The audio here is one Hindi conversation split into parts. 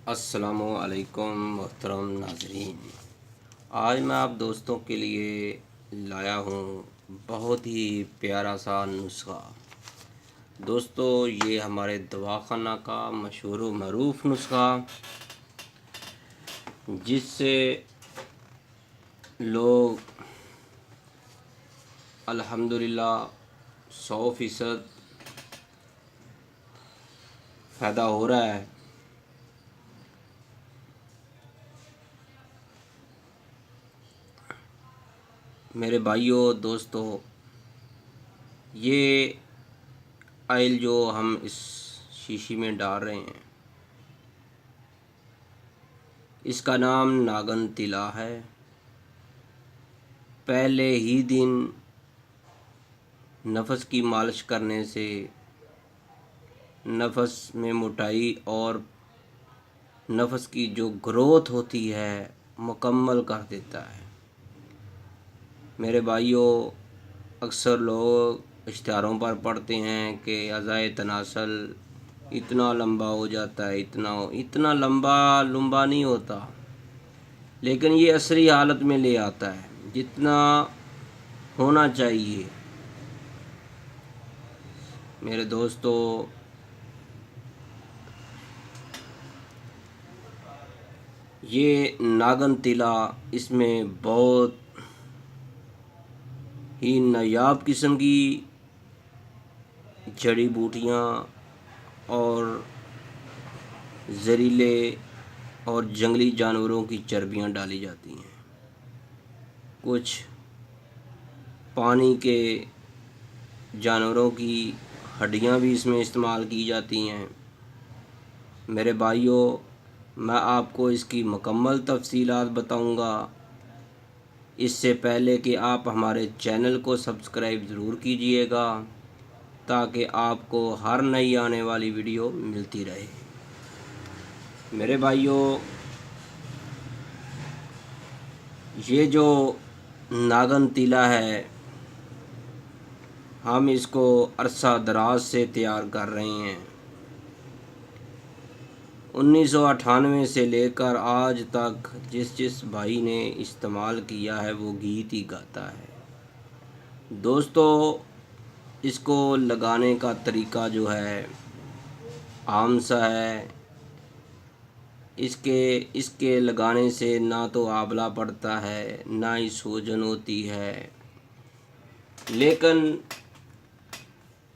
अस्सलामुअलैकुम मोहतरम नाज़रीन। आज मैं आप दोस्तों के लिए लाया हूँ बहुत ही प्यारा सा नुस्ख़ा। दोस्तों, ये हमारे दवाखाना का मशहूर व मरूफ़ नुस्ख़ा, जिससे लोग अल्हम्दुलिल्लाह 100% फ़ायदा हो रहा है। मेरे भाइयों दोस्तों, ये ऑयल जो हम इस शीशी में डाल रहे हैं, इसका नाम नागन तिला है। पहले ही दिन नफ़स की मालिश करने से नफ़स में मोटाई और नफ़स की जो ग्रोथ होती है मुकम्मल कर देता है। मेरे भाइयों, अक्सर लोग इश्तिहारों पर पढ़ते हैं कि अज़ाए तनासल इतना लंबा हो जाता है, इतना लंबा नहीं होता, लेकिन ये असली हालत में ले आता है जितना होना चाहिए। मेरे दोस्तों, ये नागन तिला, इसमें बहुत ही नायाब किस्म की जड़ी बूटियाँ और जहरीले और जंगली जानवरों की चर्बियाँ डाली जाती हैं। कुछ पानी के जानवरों की हड्डियाँ भी इसमें इस्तेमाल की जाती हैं। मेरे भाइयों, मैं आपको इसकी मुकम्मल तफसीलात बताऊंगा। इससे पहले कि आप हमारे चैनल को सब्सक्राइब ज़रूर कीजिएगा, ताकि आपको हर नई आने वाली वीडियो मिलती रहे। मेरे भाइयों, ये जो नागन तिला है, हम इसको अरसा दराज से तैयार कर रहे हैं। 1998 से लेकर आज तक जिस भाई ने इस्तेमाल किया है वो गीत ही गाता है। दोस्तों, इसको लगाने का तरीका जो है आम सा है। इसके लगाने से ना तो आंवला पड़ता है, ना ही सूजन होती है, लेकिन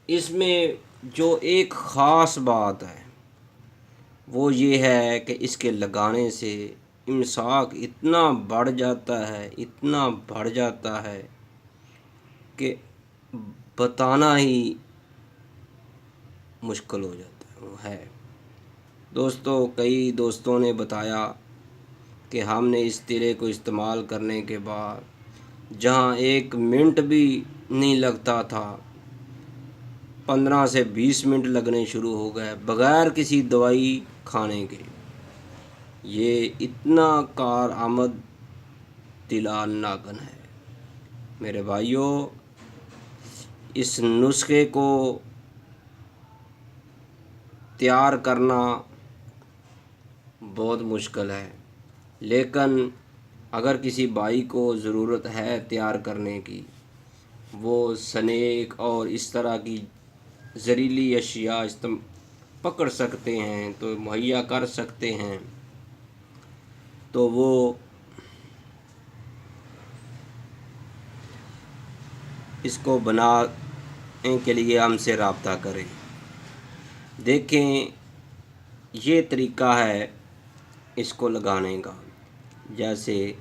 इसमें जो एक ख़ास बात है वो ये है कि इसके लगाने से इमसाक इतना बढ़ जाता है, इतना बढ़ जाता है कि बताना ही मुश्किल हो जाता है। वो है दोस्तों, कई दोस्तों ने बताया कि हमने इस तिले को इस्तेमाल करने के बाद जहाँ 1 मिनट भी नहीं लगता था, 15 से 20 मिनट लगने शुरू हो गए बग़ैर किसी दवाई खाने के। ये इतना कारआमद तिला नागन है। मेरे भाइयों, इस नुस्खे को तैयार करना बहुत मुश्किल है, लेकिन अगर किसी भाई को ज़रूरत है तैयार करने की, वो स्नेक और इस तरह की जहरीली अशिया पकड़ सकते हैं, तो मुहैया कर सकते हैं, तो वो इसको बनाने के लिए हमसे रब्ता करें। देखें, ये तरीका है इसको लगाने का। जैसे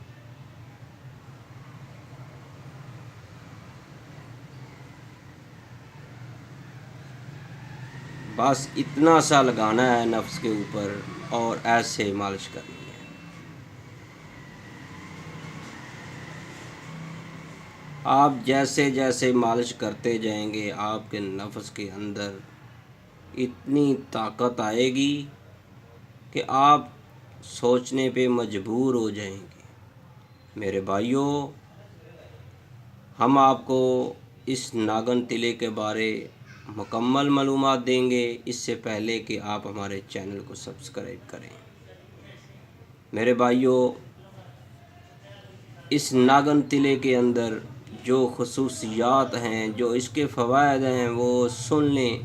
बस इतना सा लगाना है नफ्स के ऊपर और ऐसे मालिश करनी है। आप जैसे जैसे मालिश करते जाएंगे, आपके नफ्स के अंदर इतनी ताकत आएगी कि आप सोचने पे मजबूर हो जाएंगे। मेरे भाइयों, हम आपको इस नागन तिले के बारे मुकम्मल मालूमात देंगे, इससे पहले कि आप हमारे चैनल को सब्सक्राइब करें। मेरे भाइयों, इस नागन तिले के अंदर जो खसूसियात हैं, जो इसके फ़वाइद हैं, वो सुन लें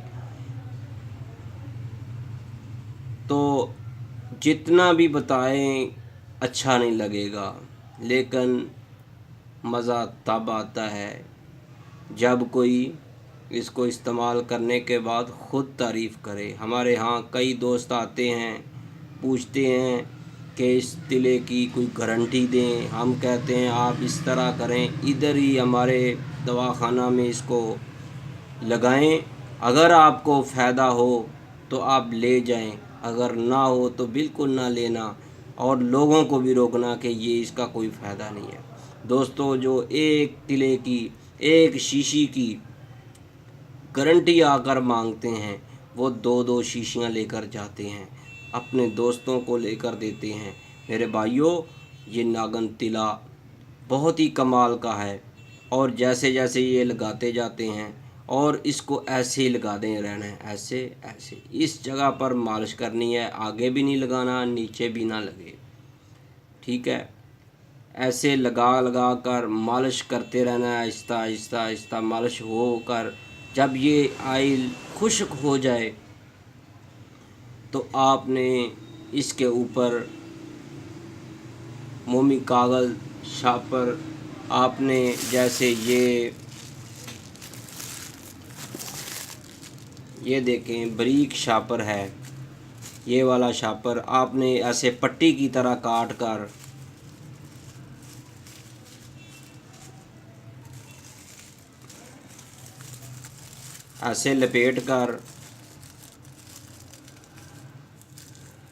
तो जितना भी बताएं अच्छा नहीं लगेगा। लेकिन मज़ा तब आता है जब कोई इसको इस्तेमाल करने के बाद ख़ुद तारीफ़ करे। हमारे यहाँ कई दोस्त आते हैं, पूछते हैं कि इस तिले की कोई गारंटी दें। हम कहते हैं आप इस तरह करें, इधर ही हमारे दवाखाना में इसको लगाएं। अगर आपको फ़ायदा हो तो आप ले जाएं, अगर ना हो तो बिल्कुल ना लेना, और लोगों को भी रोकना कि ये इसका कोई फ़ायदा नहीं है। दोस्तों, जो एक तिले की, एक शीशी की गारंटी आकर मांगते हैं, वो दो दो शीशियाँ लेकर जाते हैं, अपने दोस्तों को लेकर देते हैं। मेरे भाइयों, ये नागन तिला बहुत ही कमाल का है, और जैसे जैसे ये लगाते जाते हैं, और इसको ऐसे ही लगाते रहना है, ऐसे ऐसे इस जगह पर मालिश करनी है, आगे भी नहीं लगाना, नीचे भी ना लगे, ठीक है। ऐसे लगा लगा कर मालिश करते रहना है, आहिस्ता आहिस्ता आहिस्ता मालिश होकर जब ये आयल खुश्क हो जाए तो आपने इसके ऊपर मोमी कागज़ शापर, आपने जैसे ये देखें बारीक शापर है, ये वाला शापर आपने ऐसे पट्टी की तरह काट कर ऐसे लपेट कर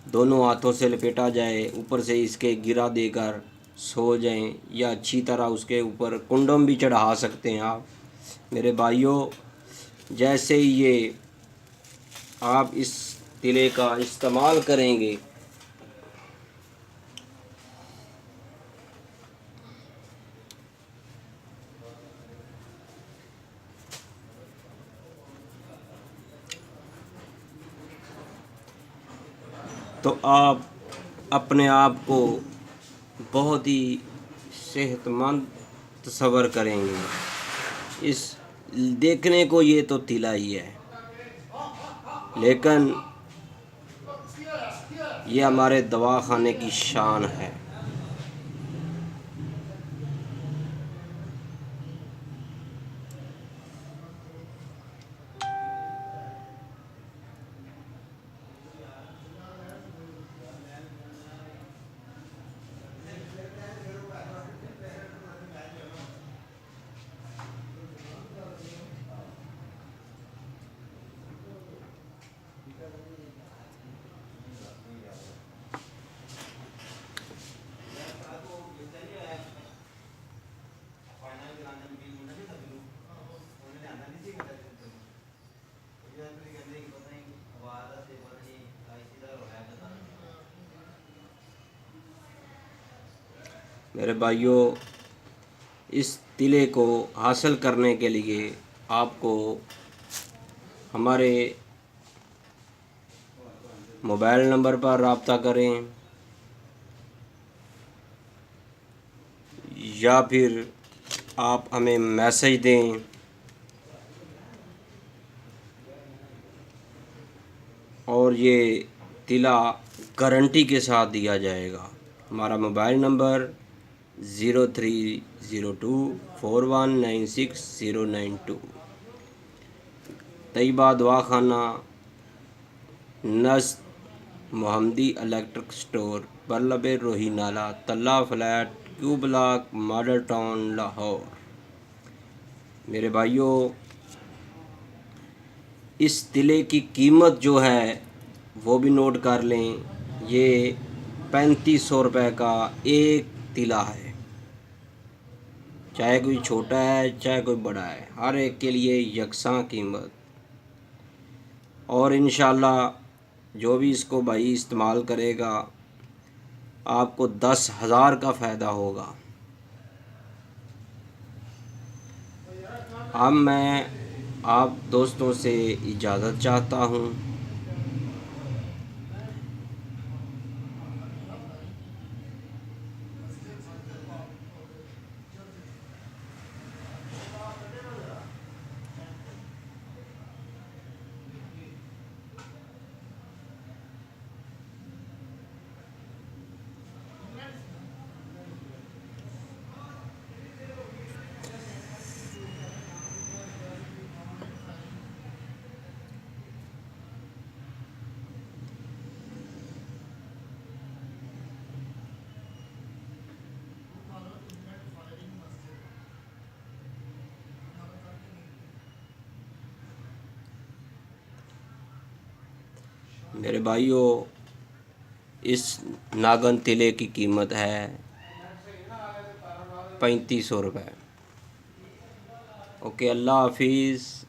दोनों हाथों से लपेटा जाए, ऊपर से इसके गिरा देकर सो जाएं, या अच्छी तरह उसके ऊपर कुंडम भी चढ़ा सकते हैं आप। मेरे भाइयों, जैसे ही ये आप इस तिले का इस्तेमाल करेंगे तो आप अपने आप को बहुत ही सेहतमंद तस्वर करेंगे। इस देखने को ये तो तिला ही है, लेकिन ये हमारे दवाखाने की शान है। मेरे भाइयों, इस तिले को हासिल करने के लिए आपको हमारे मोबाइल नंबर पर रब्ता करें, या फिर आप हमें मैसेज दें, और ये तिला गारंटी के साथ दिया जाएगा। हमारा मोबाइल नंबर 03024196 तैयबा दवाखाना, नज़द मोहम्मदी इलेक्ट्रिक स्टोर, बल्लभ रोही नाला, तल्ला flat, Q block, model town, Lahore. मेरे भाइयों, इस तिले की कीमत जो है वो भी नोट कर लें। ये 3500 रुपये का एक तिला है, चाहे कोई छोटा है चाहे कोई बड़ा है, हर एक के लिए यकसां कीमत। और इंशाल्लाह जो भी इसको भाई इस्तेमाल करेगा आपको 10,000 का फ़ायदा होगा। अब मैं आप दोस्तों से इजाज़त चाहता हूँ। मेरे भाइयों, इस नागन तिले की कीमत है 3500 रुपये। ओके, अल्लाह हाफिज़।